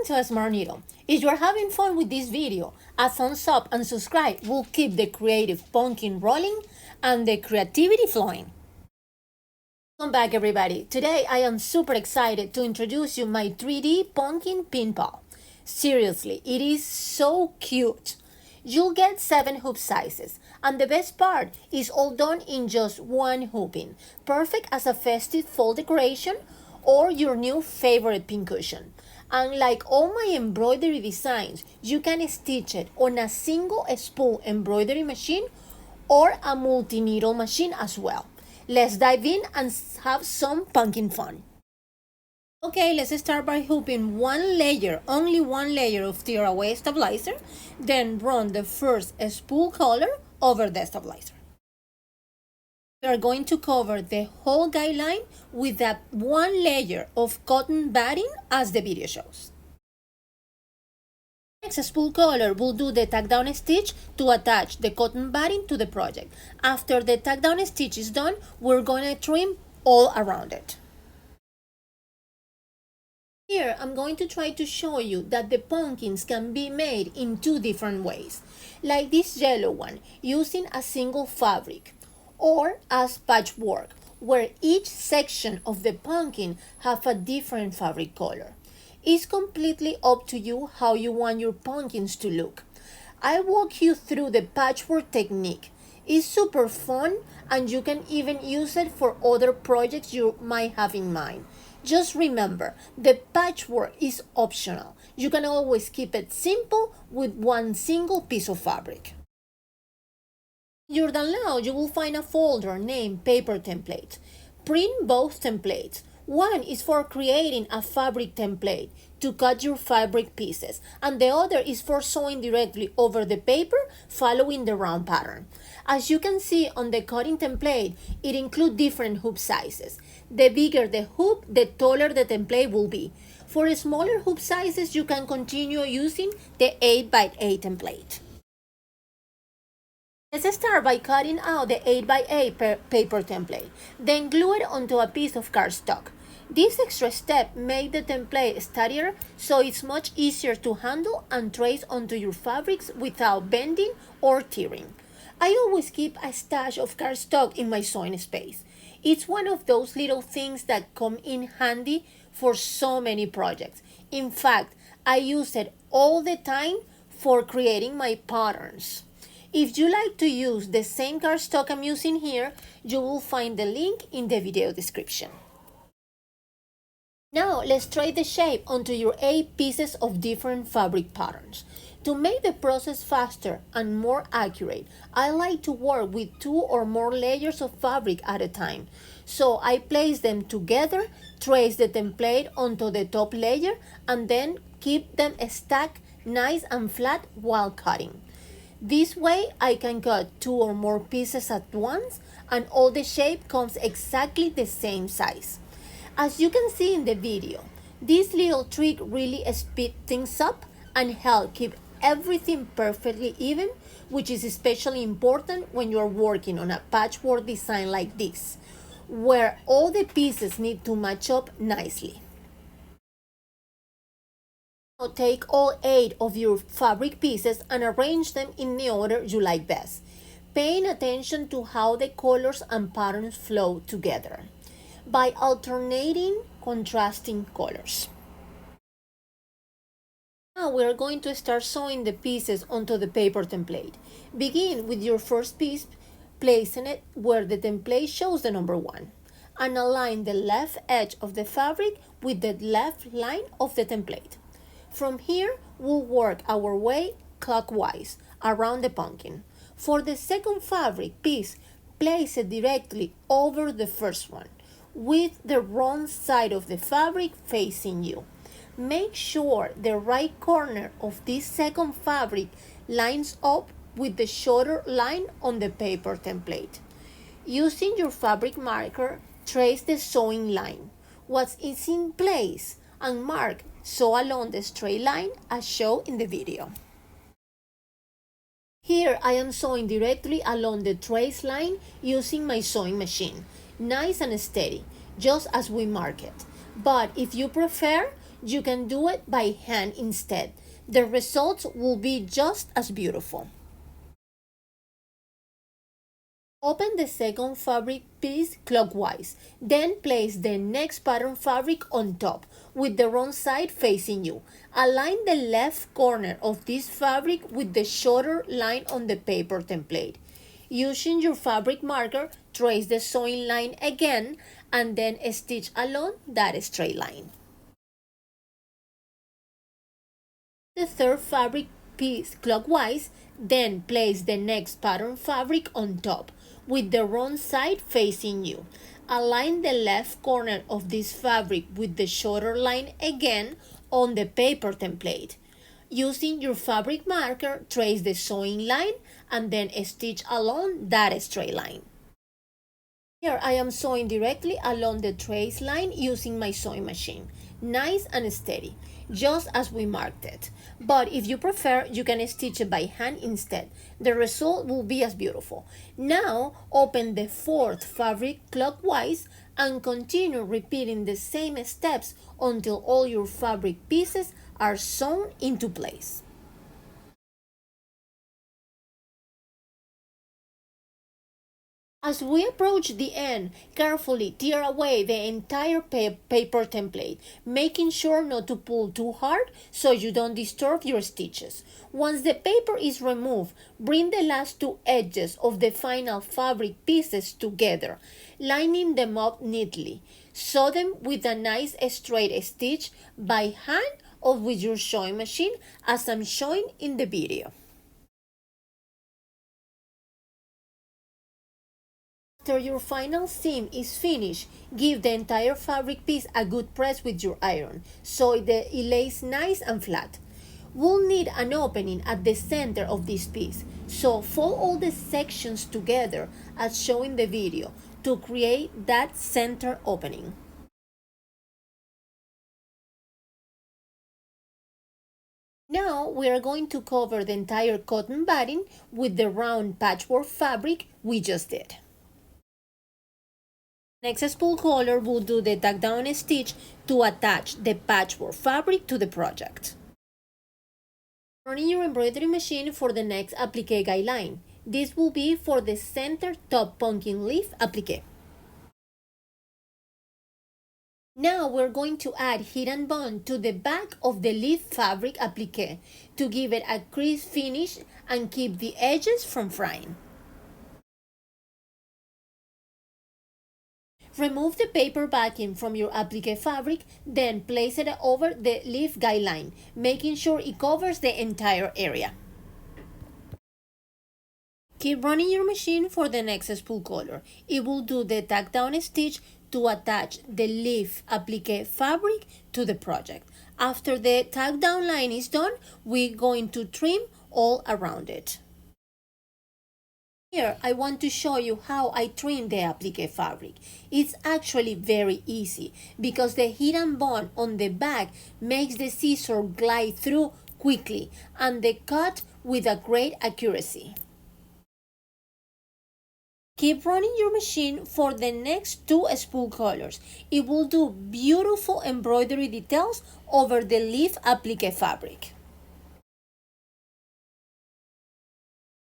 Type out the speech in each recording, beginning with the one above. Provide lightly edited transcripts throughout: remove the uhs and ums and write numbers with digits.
Welcome to Smartneedle. If you're having fun with this video, a thumbs up and subscribe will keep the creative pumpkin rolling and the creativity flowing. Welcome back everybody. Today I am super excited to introduce you my 3D pumpkin pin ball. Seriously, it is so cute. You'll get 7 hoop sizes, and the best part is all done in just one hooping, perfect as a festive fall decoration or your new favorite pincushion. And like all my embroidery designs, you can stitch it on a single spool embroidery machine or a multi-needle machine as well. Let's dive in and have some pumpkin fun. Okay, let's start by hooping only one layer of tearaway stabilizer, then run the first spool color over the stabilizer. We are going to cover the whole guideline with that one layer of cotton batting as the video shows. Next spool color will do the tack down stitch to attach the cotton batting to the project. After the tack down stitch is done, we're going to trim all around it. Here I'm going to try to show you that the pumpkins can be made in 2 different ways, like this yellow one using a single fabric, or as patchwork, where each section of the pumpkin have a different fabric color. It's completely up to you how you want your pumpkins to look. I walk you through the patchwork technique. It's super fun and you can even use it for other projects you might have in mind. Just remember, the patchwork is optional. You can always keep it simple with one single piece of fabric. In your download, you will find a folder named Paper Templates. Print both templates. One is for creating a fabric template to cut your fabric pieces, and the other is for sewing directly over the paper following the round pattern. As you can see on the cutting template, it includes different hoop sizes. The bigger the hoop, the taller the template will be. For smaller hoop sizes, you can continue using the 8x8 template. Let's start by cutting out the 8x8 paper template, then glue it onto a piece of cardstock. This extra step makes the template sturdier, so it's much easier to handle and trace onto your fabrics without bending or tearing. I always keep a stash of cardstock in my sewing space. It's one of those little things that come in handy for so many projects. In fact, I use it all the time for creating my patterns. If you like to use the same cardstock I'm using here, you will find the link in the video description. Now let's try the shape onto your 8 pieces of different fabric patterns. To make the process faster and more accurate, I like to work with 2 or more layers of fabric at a time. So I place them together, trace the template onto the top layer, and then keep them stacked nice and flat while cutting. This way I can cut 2 or more pieces at once and all the shape comes exactly the same size. As you can see in the video, this little trick really speeds things up and helps keep everything perfectly even, which is especially important when you are working on a patchwork design like this, where all the pieces need to match up nicely. Now take all 8 of your fabric pieces and arrange them in the order you like best, paying attention to how the colors and patterns flow together by alternating contrasting colors. Now we are going to start sewing the pieces onto the paper template. Begin with your first piece, placing it where the template shows the number 1, and align the left edge of the fabric with the left line of the template. From here, we'll work our way clockwise around the pumpkin. For the second fabric piece, place it directly over the first one, with the wrong side of the fabric facing you. Make sure the right corner of this second fabric lines up with the shorter line on the paper template. Using your fabric marker, trace the sewing line. Once it's in place, and mark sew along the straight line as shown in the video. Here I am sewing directly along the trace line using my sewing machine, nice and steady, just as we mark it. But if you prefer, you can do it by hand instead. The results will be just as beautiful. Open the second fabric piece clockwise, then place the next pattern fabric on top with the wrong side facing you. Align the left corner of this fabric with the shorter line on the paper template. Using your fabric marker, trace the sewing line again and then stitch along that straight line. The third fabric piece clockwise, then place the next pattern fabric on top with the wrong side facing you. Align the left corner of this fabric with the shorter line again on the paper template. Using your fabric marker, trace the sewing line and then stitch along that straight line. Here I am sewing directly along the trace line using my sewing machine. Nice and steady, just as we marked it. But if you prefer, you can stitch it by hand instead. The result will be as beautiful. Now open the fourth fabric clockwise and continue repeating the same steps until all your fabric pieces are sewn into place. As we approach the end, carefully tear away the entire paper template, making sure not to pull too hard so you don't disturb your stitches. Once the paper is removed, bring the last two edges of the final fabric pieces together, lining them up neatly. Sew them with a nice straight stitch by hand or with your sewing machine, as I'm showing in the video. After your final seam is finished, give the entire fabric piece a good press with your iron so it lays nice and flat. We'll need an opening at the center of this piece, so fold all the sections together as shown in the video to create that center opening. Now we are going to cover the entire cotton batting with the round patchwork fabric we just did. Next spool color will do the tack down stitch to attach the patchwork fabric to the project. Running your embroidery machine for the next applique guideline. This will be for the center top pumpkin leaf applique. Now we're going to add heat and bond to the back of the leaf fabric applique to give it a crisp finish and keep the edges from frying. Remove the paper backing from your applique fabric, then place it over the leaf guideline, making sure it covers the entire area. Keep running your machine for the next spool color. It will do the tack down stitch to attach the leaf applique fabric to the project. After the tack down line is done, we're going to trim all around it. Here I want to show you how I trim the applique fabric. It's actually very easy because the heat and bond on the back makes the scissor glide through quickly and the cut with a great accuracy. Keep running your machine for the next two spool colors. It will do beautiful embroidery details over the leaf applique fabric.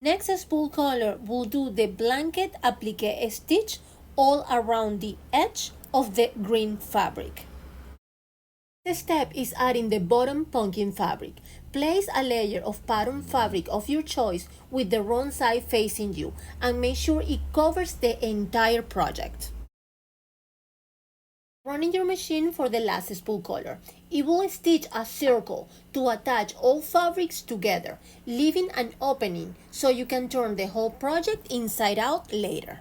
Next spool color will do the blanket applique stitch all around the edge of the green fabric. The step is adding the bottom pumpkin fabric. Place a layer of pattern fabric of your choice with the wrong side facing you and make sure it covers the entire project. Running your machine for the last spool color. It will stitch a circle to attach all fabrics together, leaving an opening so you can turn the whole project inside out later.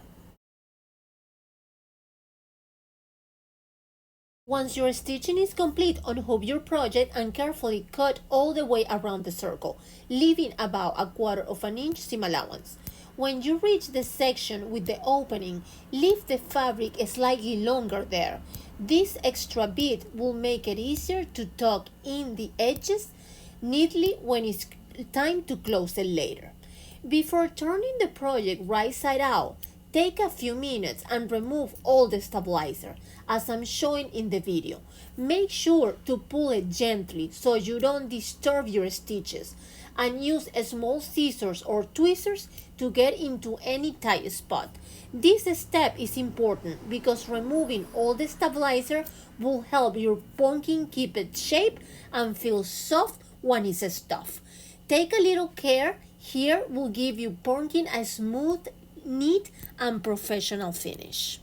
Once your stitching is complete, unhook your project and carefully cut all the way around the circle, leaving about 1/4 inch seam allowance. When you reach the section with the opening, leave the fabric slightly longer there. This extra bit will make it easier to tuck in the edges neatly when it's time to close it later. Before turning the project right side out, Take a few minutes and remove all the stabilizer, as I'm showing in the video. Make sure to pull it gently so you don't disturb your stitches, and use small scissors or tweezers to get into any tight spot. This step is important because removing all the stabilizer will help your pumpkin keep its shape and feel soft when it's stuffed. Take a little care here will give you pumpkin a smooth, neat, and professional finish.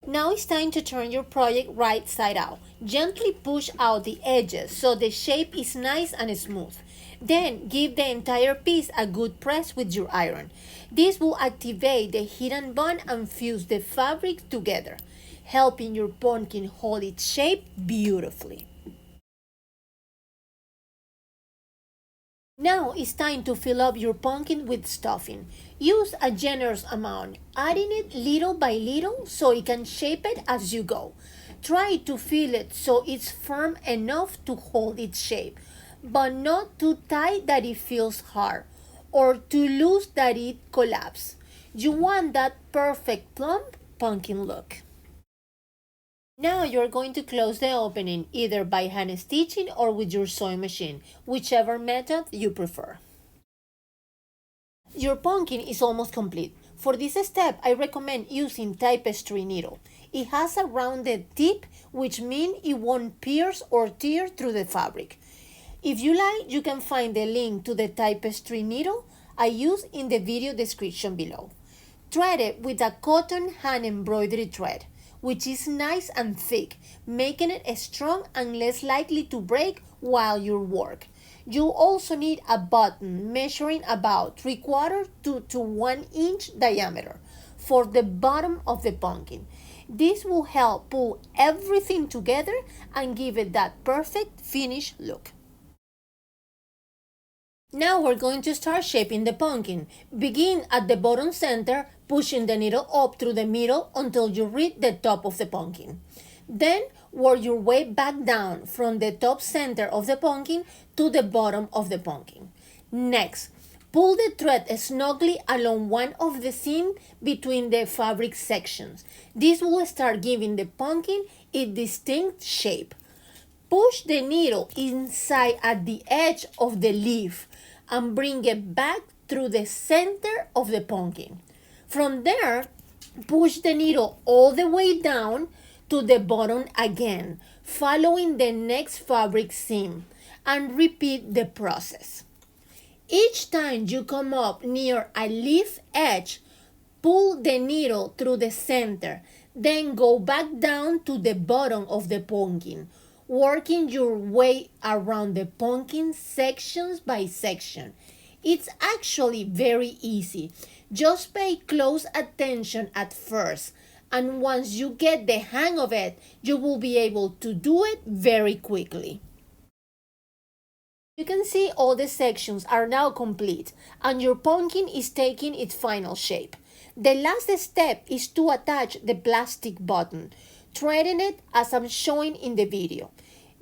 Now it's time to turn your project right side out. Gently push out the edges so the shape is nice and smooth. Then give the entire piece a good press with your iron. This will activate the heat and bond and fuse the fabric together, helping your pumpkin hold its shape beautifully. Now it's time to fill up your pumpkin with stuffing. Use a generous amount, adding it little by little so it can shape it as you go. Try to fill it so it's firm enough to hold its shape, but not too tight that it feels hard, or too loose that it collapses. You want that perfect plump pumpkin look. Now you're going to close the opening either by hand stitching or with your sewing machine, whichever method you prefer. Your pumpkin is almost complete. For this step, I recommend using tapestry needle. It has a rounded tip, which means it won't pierce or tear through the fabric. If you like, you can find the link to the tapestry needle I use in the video description below. Thread it with a cotton hand embroidery thread, which is nice and thick, making it strong and less likely to break while you work. You also need a button measuring about 3/4 to 1 inch diameter for the bottom of the pumpkin. This will help pull everything together and give it that perfect finished look. Now we're going to start shaping the pumpkin. Begin at the bottom center, pushing the needle up through the middle until you reach the top of the pumpkin. Then work your way back down from the top center of the pumpkin to the bottom of the pumpkin. Next, pull the thread snugly along one of the seams between the fabric sections. This will start giving the pumpkin a distinct shape. Push the needle inside at the edge of the leaf and bring it back through the center of the pumpkin. From there, push the needle all the way down to the bottom again, following the next fabric seam, and repeat the process. Each time you come up near a leaf edge, pull the needle through the center, then go back down to the bottom of the pumpkin, working your way around the pumpkin sections by section. It's actually very easy. Just pay close attention at first, and once you get the hang of it, you will be able to do it very quickly. You can see all the sections are now complete, and your pumpkin is taking its final shape. The last step is to attach the plastic button, threading it as I'm showing in the video.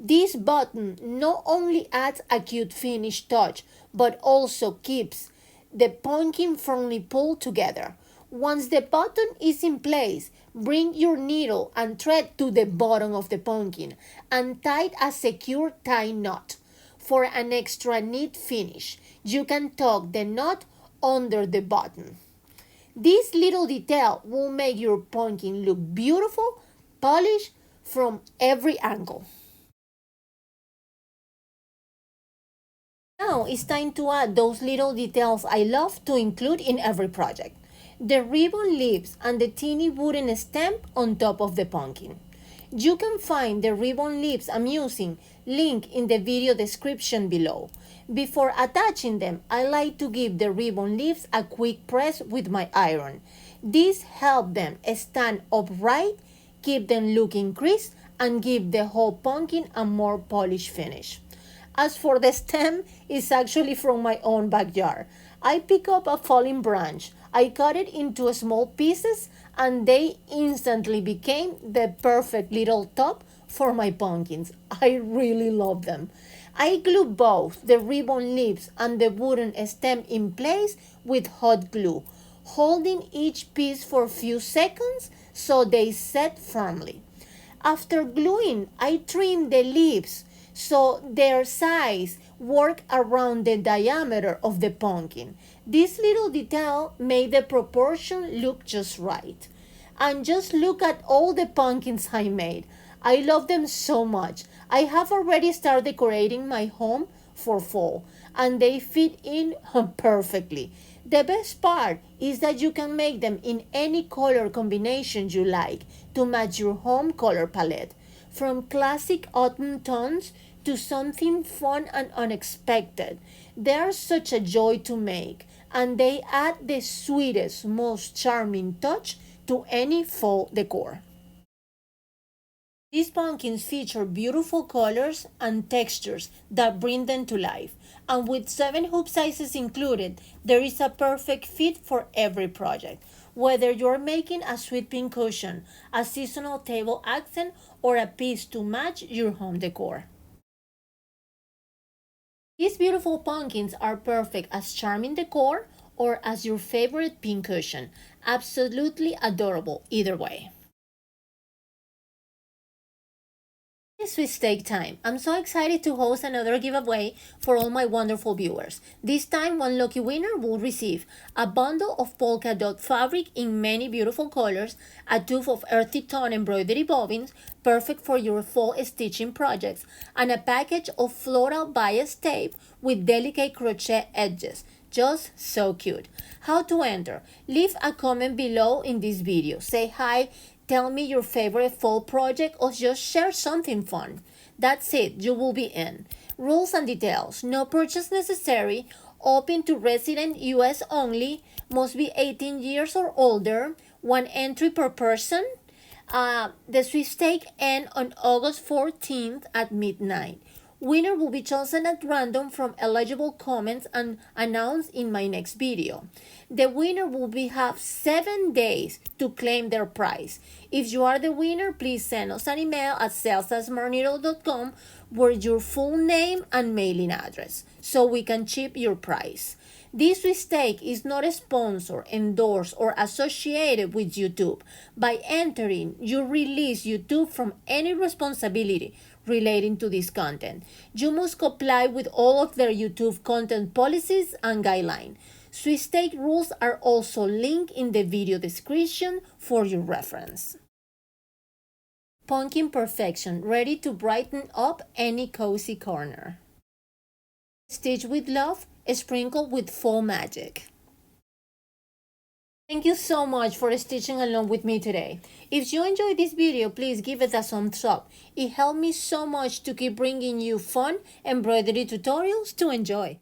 This button not only adds a cute finish touch, but also keeps the pumpkin firmly pulled together. Once the button is in place, bring your needle and thread to the bottom of the pumpkin and tie a secure tie knot. For an extra neat finish, you can tuck the knot under the button. This little detail will make your pumpkin look beautiful, polished from every angle. Now it's time to add those little details I love to include in every project. The ribbon leaves and the teeny wooden stamp on top of the pumpkin. You can find the ribbon leaves I'm using linked in the video description below. Before attaching them, I like to give the ribbon leaves a quick press with my iron. This helps them stand upright, keep them looking crisp, and give the whole pumpkin a more polished finish. As for the stem, it's actually from my own backyard. I pick up a falling branch. I cut it into small pieces and they instantly became the perfect little top for my pumpkins. I really love them. I glue both the ribbon leaves and the wooden stem in place with hot glue, holding each piece for a few seconds so they set firmly. After gluing, I trim the leaves so their size work around the diameter of the pumpkin. This little detail made the proportion look just right. And just look at all the pumpkins I made. I love them so much. I have already started decorating my home for fall, and they fit in perfectly. The best part is that you can make them in any color combination you like to match your home color palette, from classic autumn tones to something fun and unexpected. They are such a joy to make, and they add the sweetest, most charming touch to any fall decor. These pumpkins feature beautiful colors and textures that bring them to life, and with 7 hoop sizes included, there is a perfect fit for every project. Whether you're making a sweet pink cushion, a seasonal table accent, or a piece to match your home decor. These beautiful pumpkins are perfect as charming decor or as your favorite pink cushion. Absolutely adorable either way. It's sweepstake time. I'm so excited to host another giveaway for all my wonderful viewers. This time, one lucky winner will receive a bundle of polka dot fabric in many beautiful colors, a tube of earthy tone embroidery bobbins, perfect for your fall stitching projects, and a package of floral bias tape with delicate crochet edges. Just so cute. How to enter? Leave a comment below in this video. Say hi, tell me your favorite fall project, or just share something fun. That's it, you will be in. Rules and details: no purchase necessary, open to resident US only, must be 18 years or older, 1 entry per person. The sweepstake ends on August 14th at midnight. Winner will be chosen at random from eligible comments and announced in my next video. The winner will have 7 days to claim their prize. If you are the winner, please send us an email at sales@smartneedle.com with your full name and mailing address so we can ship your prize. This sweepstake is not sponsored, endorsed, or associated with YouTube. By entering, you release YouTube from any responsibility relating to this content. You must comply with all of their YouTube content policies and guidelines. Sweepstake rules are also linked in the video description for your reference. Pumpkin perfection, ready to brighten up any cozy corner. Stitch with love, sprinkled with fall magic. Thank you so much for stitching along with me today. If you enjoyed this video, please give it a thumbs up. It helped me so much to keep bringing you fun embroidery tutorials to enjoy.